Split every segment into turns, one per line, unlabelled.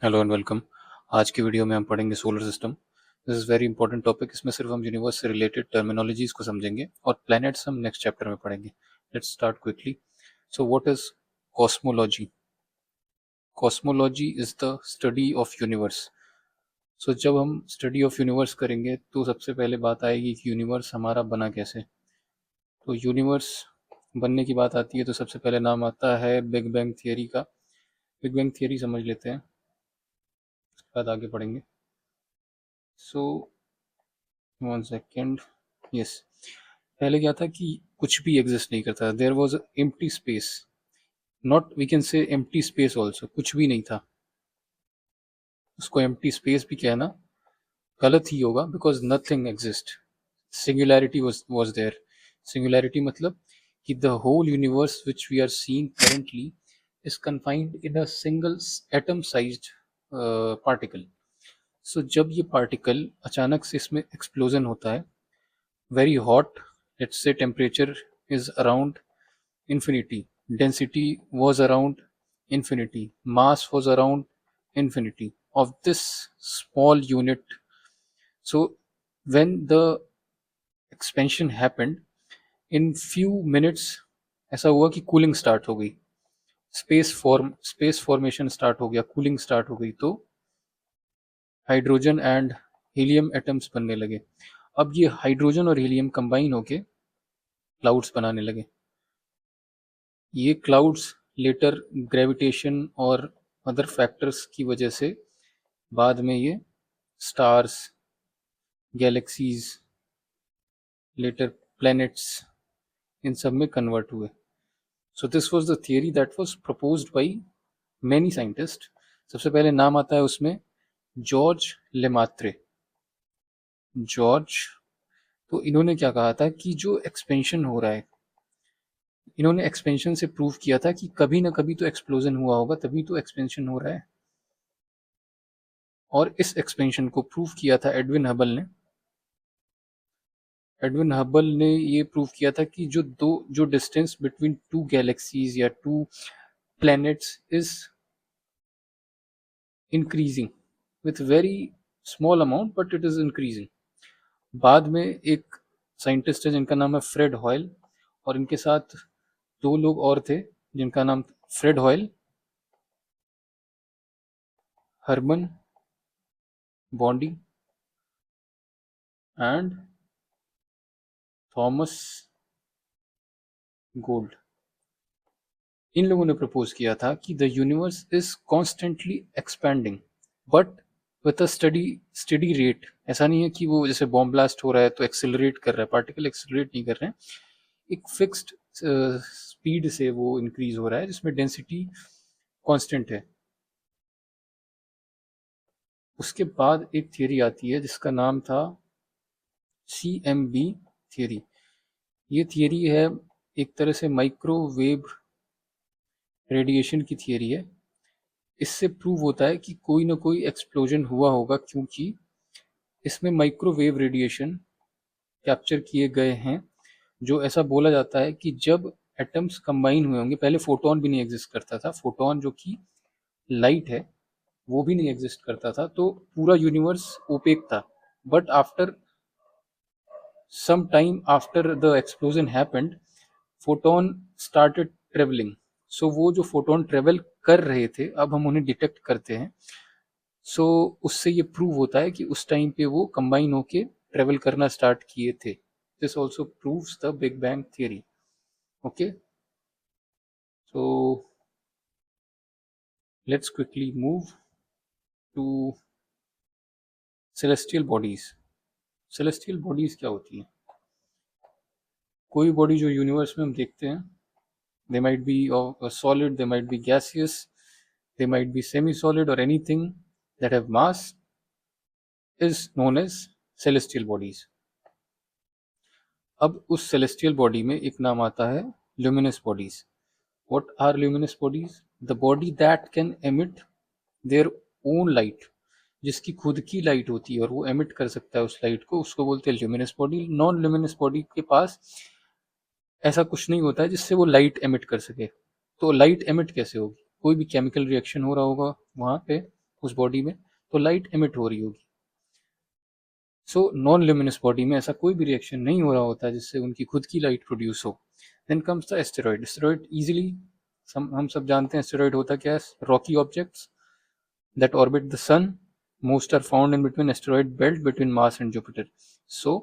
Hello and welcome. आज की video में हम पढ़ेंगे solar system. This is very important topic. इसमें सिर्फ हम यूनिवर्स से रिलेटेड टर्मिनोलॉजीज को समझेंगे और प्लैनेट्स हम नेक्स्ट चैप्टर में पढ़ेंगे। Let's start quickly. So what is cosmology? Cosmology is the study of universe. So जब हम स्टडी ऑफ यूनिवर्स करेंगे तो सबसे पहले बात आएगी कि यूनिवर्स हमारा बना कैसे। तो यूनिवर्स बनने की बात आती है तो सबसे पहले नाम आता है बिग बैंग थियरी का। बिग बैंग थियरी समझ लेते हैं, उसके बाद आगे पढ़ेंगे। So one second. यस, पहले क्या था कि कुछ भी एग्जिस्ट नहीं करता, there was empty space. Not we can say empty space also, कुछ भी नहीं था। उसको एम्प्टी स्पेस भी कहना गलत ही होगा, because nothing exist. Singularity was there. Singularity मतलब कि the whole universe which we are seeing currently is confined in a single atom sized particle. So जब ये पार्टिकल अचानक से इसमें एक्सप्लोजन होता है, very hot, let's say temperature is around infinity, density was around infinity, mass was around infinity of this small unit. So when the expansion happened, in few minutes ऐसा हुआ कि कूलिंग स्टार्ट हो गई, space formation start हो गया, cooling start हो गई, तो हाइड्रोजन एंड हीलियम एटम्स बनने लगे। अब ये हाइड्रोजन और हीलियम कंबाइन होके क्लाउड्स बनाने लगे। ये क्लाउड्स लेटर ग्रेविटेशन और अदर फैक्टर्स की वजह से बाद में ये स्टार्स, गैलेक्सीज, लेटर प्लैनेट्स, इन सब में कन्वर्ट हुए। सो this was the theory that was proposed by many scientist. सबसे पहले नाम आता है उसमें जॉर्ज लेमात्रे। जॉर्ज, तो इन्होंने क्या कहा था कि जो एक्सपेंशन हो रहा है, इन्होंने एक्सपेंशन से प्रूव किया था कि कभी ना कभी तो एक्सप्लोजन हुआ होगा, तभी तो एक्सपेंशन हो रहा है। और इस एक्सपेंशन को प्रूव किया था एडविन हबल ने। एडविन हबल ने ये प्रूव किया था कि जो डिस्टेंस बिटवीन टू गैलेक्सीज या to planets is increasing with very small amount, but it is increasing. बाद में एक साइंटिस्ट है जिनका नाम है फ्रेड हॉयल, और इनके साथ दो लोग और थे जिनका नाम Fred Hoyle, Herman Bondi and Thomas Gold. इन लोगों ने प्रपोज किया था कि the universe is constantly expanding, but with a study rate. ऐसा नहीं है कि वो जैसे बॉम्ब ब्लास्ट हो रहा है तो एक्सेलरेट कर रहा है, पार्टिकल एक्सेलरेट नहीं कर रहे हैं, एक फिक्स्ड स्पीड से वो इंक्रीज हो रहा है जिसमें डेंसिटी कांस्टेंट है। उसके बाद एक थियरी आती है जिसका नाम था CMB थियरी। ये थियरी है एक तरह से माइक्रोवेव रेडिएशन की थियरी है। इससे प्रूव होता है कि कोई ना कोई एक्सप्लोजन हुआ होगा, क्योंकि इसमें माइक्रोवेव रेडिएशन कैप्चर किए गए हैं। जो ऐसा बोला जाता है कि जब एटम्स कंबाइन हुए होंगे, पहले फोटोन भी नहीं एग्जिस्ट करता था, फोटोन जो कि लाइट है वो भी नहीं एग्जिस्ट करता था, तो पूरा यूनिवर्स ओपेक था। But after some time after the explosion happened, photon started travelling. So वो जो फोटोन ट्रेवल कर रहे थे, अब हम उन्हें डिटेक्ट करते हैं। सो उससे ये प्रूव होता है कि उस टाइम पे वो कंबाइन होके ट्रेवल करना स्टार्ट किए थे। This also proves the big bang theory. Okay, so let's quickly move to celestial bodies. Celestial bodies क्या होती है? कोई बॉडी जो यूनिवर्स में हम देखते हैं, they might be solid, they might be gaseous, they might be semi solid, और anything that have mass is known as celestial bodies. अब उस सेलेस्टियल बॉडी में एक नाम आता है luminous bodies. What are luminous bodies? The body that can emit their own light, जिसकी खुद की लाइट होती है और वो एमिट कर सकता है उस लाइट को, उसको बोलते हैं luminous body. Non luminous body के पास ऐसा कुछ नहीं होता है जिससे वो लाइट एमिट कर सके। तो लाइट एमिट कैसे होगी? कोई भी केमिकल रिएक्शन हो रहा होगा वहाँ पे, उस बॉडी में, तो लाइट एमिट हो रही होगी। सो नॉन ल्यूमिनस बॉडी में ऐसा कोई भी रिएक्शन नहीं हो रहा होता जिससे उनकी खुद की लाइट प्रोड्यूस हो। Then comes the asteroid. Asteroid easily हम सब जानते हैं एस्टेरॉइड होता क्या है, rocky objects that orbit the sun. Most are found in between asteroid belt between Mars and Jupiter. So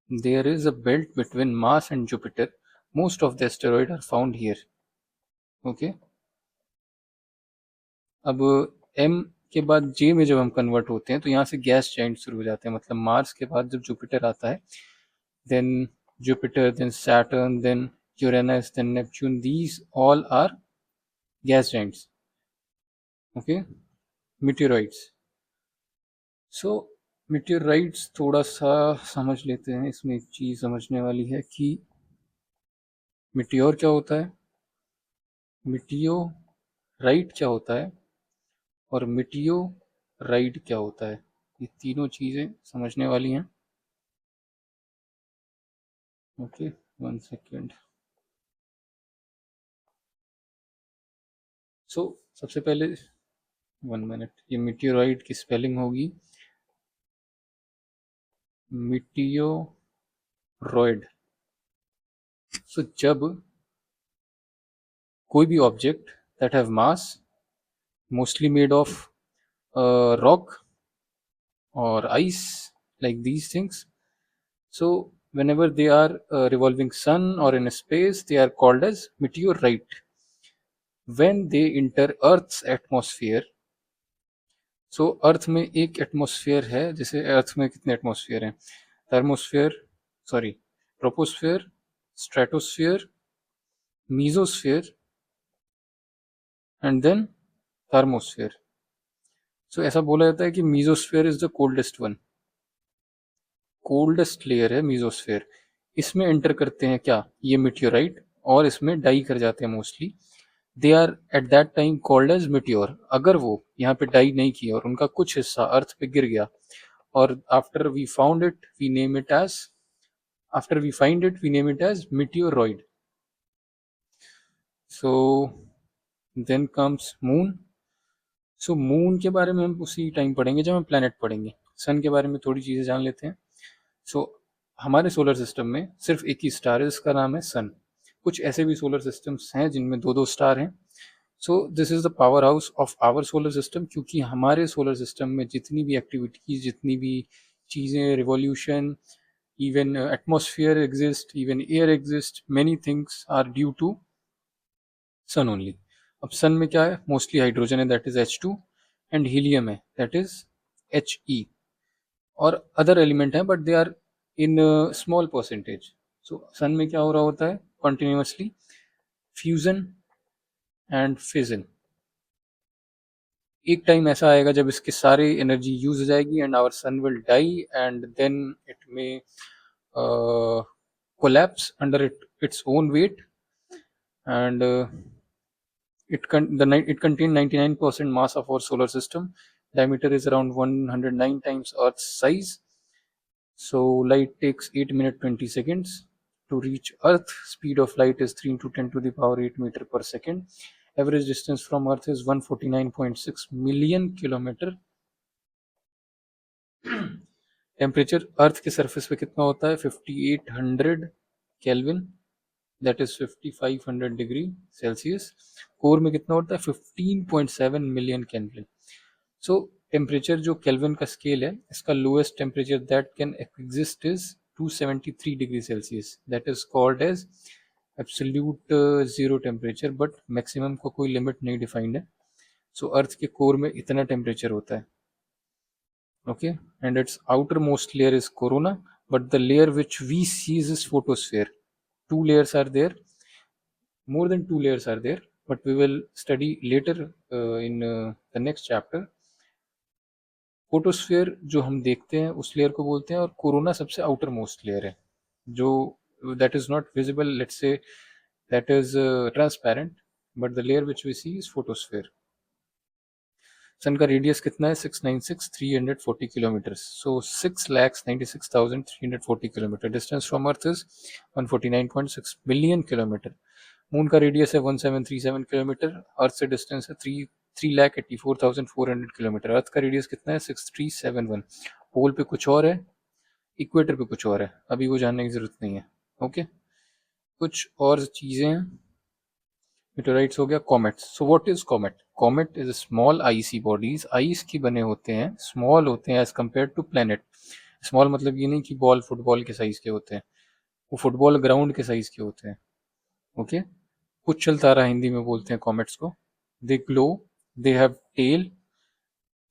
there is a belt between Mars and Jupiter. Most of the asteroid are found here. Okay. अब M के बाद J में जब हम convert होते हैं तो यहाँ से गैस जाइंट शुरू हो जाते हैं, मतलब मार्स के बाद जब जुपिटर आता है, then Jupiter, then Saturn, then Uranus, then Neptune, these all are gas giants. Okay, meteoroids. So meteoroids थोड़ा सा समझ लेते हैं. इसमें एक चीज़ समझने वाली है कि मीटियोर क्या होता है, मीटियोराइट क्या होता है और मीटियोराइड क्या होता है. ये तीनों चीज़ें समझने वाली हैं. Okay, 1 second. सो सबसे पहले 1 मिनट, ये मीटियोराइड की स्पेलिंग होगी मीटियोरॉइड. सो जब कोई भी object that have mass, mostly made of rock or ice, like these things, so whenever they are revolving sun or in space, they are called as meteorite. When they enter earth's atmosphere, so अर्थ में एक atmosphere है, जैसे अर्थ में कितने atmosphere हैं, thermosphere, sorry, troposphere, stratosphere, mesosphere and then thermosphere. So ऐसा बोला जाता है कि mesosphere is the coldest one, coldest layer है मीजोस्फेयर. इसमें एंटर करते हैं क्या, ये मीटियोराइट, और इसमें डाई कर जाते हैं mostly. They are at that time called as meteor. अगर वो यहाँ पे डाई नहीं किया और उनका कुछ हिस्सा अर्थ पे गिर गया, और after we found it we name it as, after we find it we name it as meteoroid. So then comes moon. So moon के बारे में हम उसी टाइम पढ़ेंगे जब हम प्लैनेट पढ़ेंगे. सन के बारे में थोड़ी चीज़ें जान लेते हैं. सो हमारे सोलर सिस्टम में सिर्फ एक ही स्टार है, इसका नाम है सन. कुछ ऐसे भी सोलर सिस्टम्स हैं जिनमें दो दो स्टार हैं. So this is the power house of our solar system, क्योंकि हमारे सोलर सिस्टम में जितनी भी एक्टिविटीज़, जितनी भी चीज़ें, revolution, even atmosphere exist, even air exist, many things are due to sun only. अब सन में क्या है, मोस्टली हाइड्रोजन है, that is H2, and helium है, दैट इज He, और अदर एलिमेंट हैं but they are in small percentage. So sun में क्या हो रहा होता है, कंटिन्यूसली फ्यूजन एंड फिजन. एक टाइम ऐसा आएगा जब इसके सारे एनर्जी यूज हो जाएगी and our sun will die, and then it may collapse under its own weight, and it contains 99% mass of our solar system. Diameter is around 109 times Earth's size. So light takes 8 minutes 20 seconds to reach Earth. Speed of light is 3 into 10 to the power 8 meter per second. Average distance from Earth is 149.6 million kilometer. Temperature earth के surface पे कितना होता है, 5800 kelvin, that is 5500 degree Celsius. Core में कितना होता है, 15.7 million kelvin. So temperature जो केल्विन का स्केल है, इसका lowest temperature that can exist is 273 degree Celsius, that is called as absolute zero temperature, but maximum को कोई लिमिट नहीं डिफाइंड है. सो अर्थ के कोर में इतना टेम्परेचर होता है. Okay, and its outermost layer is corona, but the layer which we see is photosphere. Two layers are there, more than two layers are there, but we will study later in the next chapter. Photosphere जो हम देखते हैं उस layer को बोलते हैं, और corona सबसे आउटर मोस्ट लेयर है जो that is not visible, let's say that is transparent, but the layer which we see is photosphere. Sun का रेडियस कितना है, 696,340 kilometre. So 6,96,340 kilometre. Distance from earth is 149.6 million kilometre. Moon का radius है 1737 kilometre. अर्थ से distance है 3,84,400 kilometre. अर्थ का radius कितना है? 6371। पोल पे कुछ और है, इक्वेटर पे कुछ और है, अभी वो जानने की जरूरत नहीं है। ओके, कुछ और चीजें हैं। मेटेराइट्स हो गया, comets. So what is comet? Comet is small icy bodies, ice की बने होते हैं, स्मॉल होते हैं as compare to planet. Small मतलब ये नहीं कि बॉल फुटबॉल के साइज के होते हैं, वो फुटबॉल ग्राउंड के साइज के होते हैं। ओके, पुच्छल तारा हिंदी में बोलते हैं कॉमेट्स को। They glow, they have tail,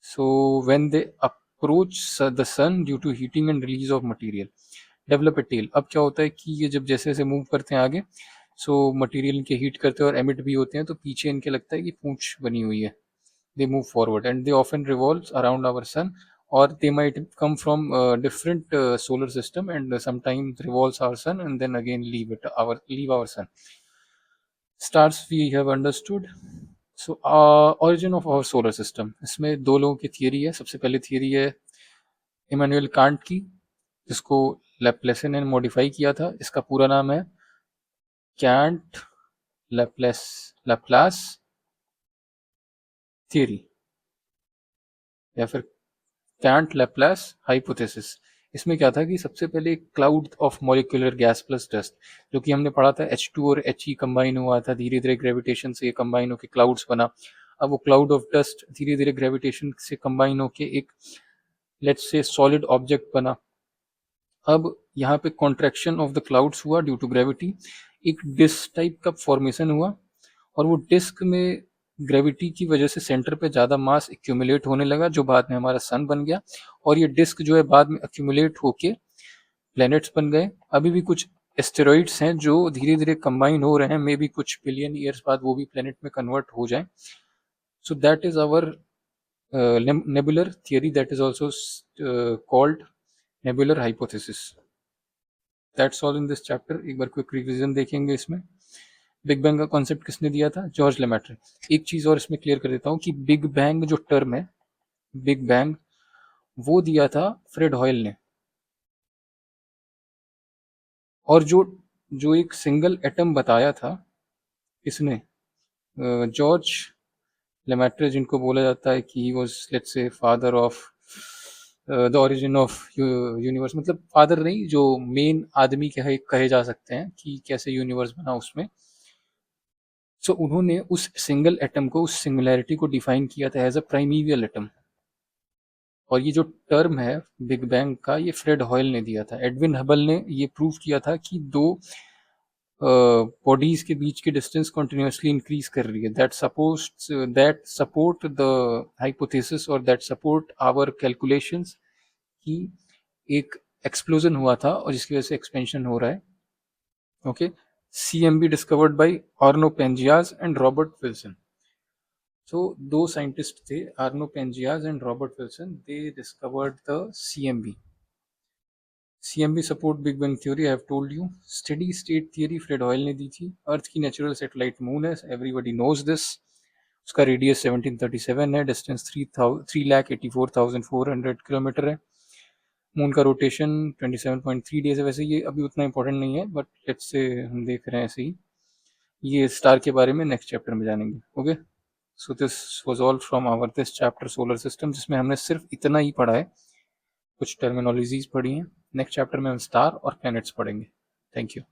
so when they approach the sun due to heating and release of material develop a tail. अब क्या होता है कि ये जब जैसे जैसे मूव करते हैं आगे, सो मटेरियल इनके हीट करते हैं और एमिट भी होते हैं, तो पीछे इनके लगता है कि पूंछ बनी हुई है। They move forward and they often revolve around our sun, और they might come from different solar system and sometimes revolves our sun and then again leave our sun. Stars we have understood. So origin of our solar system, इसमें दो लोगों की theory है। सबसे पहले theory है Immanuel Kant की, जिसको लैप्लेसन ने मॉडिफाई किया था। इसका पूरा नाम है कैंट लैप्लास थियरी, या फिर कैंट लैप्लास हाइपोथेसिस। इसमें क्या था कि सबसे पहले एक cloud of molecular gas plus dust, जो कि हमने पढ़ा था H2 और He कंबाइन हुआ था, धीरे धीरे ग्रेविटेशन से कंबाइन होकर क्लाउड्स बना। अब वो क्लाउड ऑफ डस्ट धीरे धीरे ग्रेविटेशन से कंबाइन होके एक लेट्स से सॉलिड ऑब्जेक्ट बना। अब यहाँ पे कॉन्ट्रैक्शन ऑफ द क्लाउड्स हुआ ड्यू टू ग्रेविटी, एक डिस्क टाइप का फॉर्मेशन हुआ, और वो डिस्क में ग्रेविटी की वजह से सेंटर पे ज़्यादा मास एक्यूमुलेट होने लगा, जो बाद में हमारा सन बन गया। और ये डिस्क जो है बाद में एक्यूमुलेट होके प्लैनेट्स बन गए। अभी भी कुछ एस्टेरॉइड्स हैं जो धीरे धीरे कंबाइन हो रहे हैं, मे बी कुछ बिलियन ईयर्स बाद वो भी प्लैनेट में कन्वर्ट हो जाए। So that is our nebular theory, that is also called nebular hypothesis. That's all in this chapter. एक बार क्विक रिविजन देखेंगे इसमें। बिग बैंग का कॉन्सेप्ट किसने दिया था? जॉर्ज लेमैट्रे। एक चीज और इसमें क्लियर कर देता हूँ कि बिग बैंग जो टर्म है, बिग बैंग, वो दिया था फ्रेड हॉयल ने। और जो जो एक सिंगल एटम बताया था इसने, जॉर्ज लेमैट्रे, जिनको बोला जाता है कि he was let's say father of the origin of universe, मतलब फादर नहीं, जो मेन आदमी कहे जा सकते हैं कि कैसे यूनिवर्स बना उसमें। सो उन्होंने उस सिंगल एटम को, उस सिंगुलैरिटी को डिफाइन किया था एज अ प्राइमीवियल एटम। और ये जो टर्म है बिग बैंग का, ये फ्रेड हॉयल ने दिया था। एडविन हबल ने ये प्रूव किया था कि दो बॉडीज के बीच की डिस्टेंस कंटिन्यूसली इंक्रीज कर रही है, दैट सपोर्ट द हाइपोथेसिस और दैट सपोर्ट आवर कैलकुलेशंस कि एक एक्सप्लोजन हुआ था और जिसकी वजह से एक्सपेंशन हो रहा है। Okay, CMB discovered by Arno Penzias and Robert Wilson. So दो साइंटिस्ट थे, Arno Penzias and Robert Wilson, they discovered the CMB। CMB support big bang theory, I have told you. Steady state theory Fred Hoyle ने दी थी। Earth की natural satellite moon है, everybody knows this. उसका radius 1737 है, distance 3,84,400 kilometre है। Moon का rotation 27.3 days है। वैसे ये अभी उतना इंपॉर्टेंट नहीं है, बट लेट्स से हम देख रहे हैं ऐसे ही। ये स्टार के बारे में नेक्स्ट चैप्टर में जानेंगे। Okay, so this was all from our this chapter solar system, जिसमें हमने सिर्फ इतना ही पढ़ा है, कुछ टर्मिनोलॉजीज पढ़ी हैं। नेक्स्ट चैप्टर में हम स्टार और प्लैनेट्स पढ़ेंगे। Thank you.